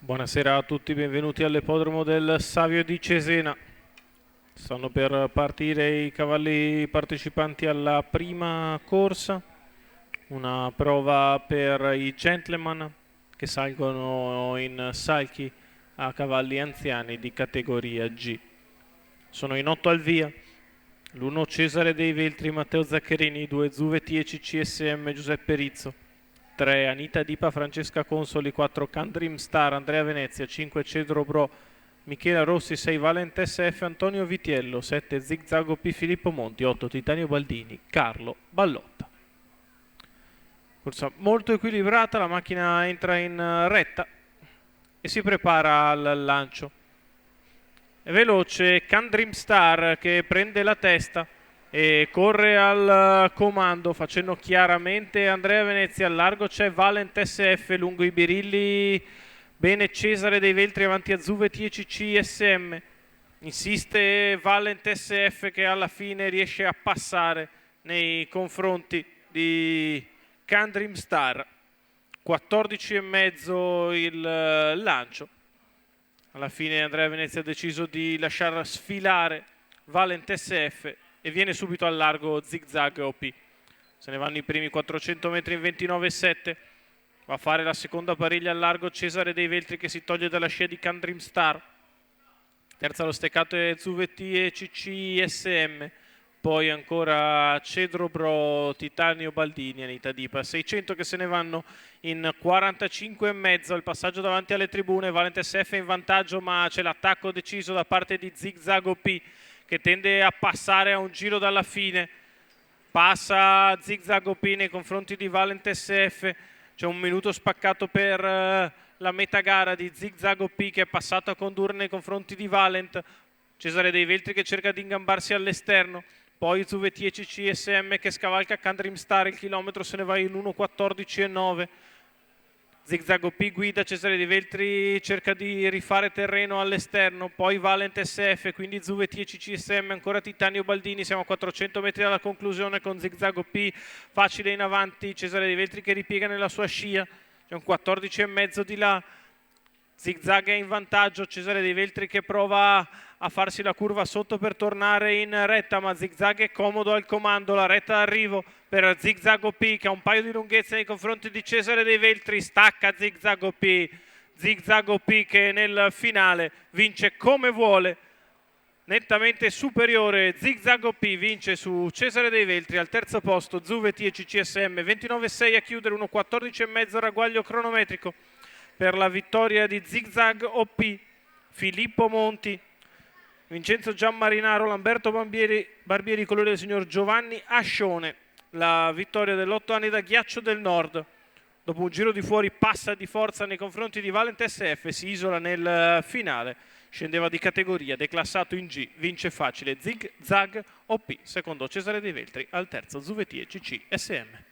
Buonasera a tutti, benvenuti all'ippodromo del Savio di Cesena. Stanno per partire i cavalli partecipanti alla prima corsa, una prova per i gentleman che salgono in salchi a cavalli anziani di categoria G. Sono in 8 al via, l'1 Cesare dei Veltri Matteo Zaccherini, 2 Zuvetti e CCSM Giuseppe Rizzo, 3 Anita Dipa Francesca Consoli, 4 Candrim Star Andrea Venezia, 5 Cedro Bro Michela Rossi, 6 Valentes F Antonio Vitiello, 7 Zigzago P Filippo Monti, 8 Titanio Baldini Carlo Ballotta. Corsa molto equilibrata, la macchina entra in retta e si prepara al lancio. È veloce Candrim Star che prende la testa e corre al comando facendo chiaramente Andrea Venezia. Al largo c'è Valent SF, lungo i birilli bene Cesare dei Veltri avanti a Zuvetti e CCSM. Insiste Valent SF che alla fine riesce a passare nei confronti di Candrim Star. 14,5 il lancio. Alla fine Andrea Venezia ha deciso di lasciar sfilare Valent SF e viene subito al largo Zigzag OP. Se ne vanno i primi 400 metri in 29,7. Va a fare la seconda pariglia al largo Cesare dei Veltri che si toglie dalla scia di Candrim Star. Terza lo steccato è Zuvetti e CCSM. Poi ancora Cedro Bro, Titanio Baldini, Anita Dipa. 600 che se ne vanno in 45,5. Il passaggio davanti alle tribune. Valent SF in vantaggio, ma c'è l'attacco deciso da parte di Zigzag OP che tende a passare a un giro dalla fine. Passa Zigzag OP nei confronti di Valent SF. C'è un minuto spaccato per la metà gara di Zigzag OP che è passato a condurre nei confronti di Valent. Cesare dei Veltri che cerca di ingambarsi all'esterno. Poi Zuvetti e CCSM che scavalca Candrim Star, il chilometro se ne va in 1,14,9. Zigzag OP guida, Cesare dei Veltri cerca di rifare terreno all'esterno, poi Valent SF, quindi Zuvetti e CCSM, ancora Titanio Baldini, siamo a 400 metri dalla conclusione con Zigzag OP facile in avanti, Cesare dei Veltri che ripiega nella sua scia, c'è un 14,5 di là. Zigzag è in vantaggio, Cesare dei Veltri che prova a farsi la curva sotto per tornare in retta, ma Zigzag è comodo al comando, la retta d'arrivo per Zigzag OP che ha un paio di lunghezze nei confronti di Cesare dei Veltri, stacca Zigzag OP che nel finale vince come vuole, nettamente superiore. Zigzag OP vince su Cesare dei Veltri, al terzo posto Zuvetti e CCSM, 29,6 a chiudere, 1,14,5 ragguaglio cronometrico per la vittoria di Zigzag OP. Filippo Monti, Vincenzo Gianmarinaro, Lamberto Barbieri, colore del signor Giovanni Ascione. La vittoria dell'8 anni da Ghiaccio del Nord. Dopo un giro di fuori passa di forza nei confronti di Valent SF, si isola nel finale, scendeva di categoria, declassato in G, vince facile Zigzag OP, secondo Cesare dei Veltri, al terzo Zuvetti e CCSM.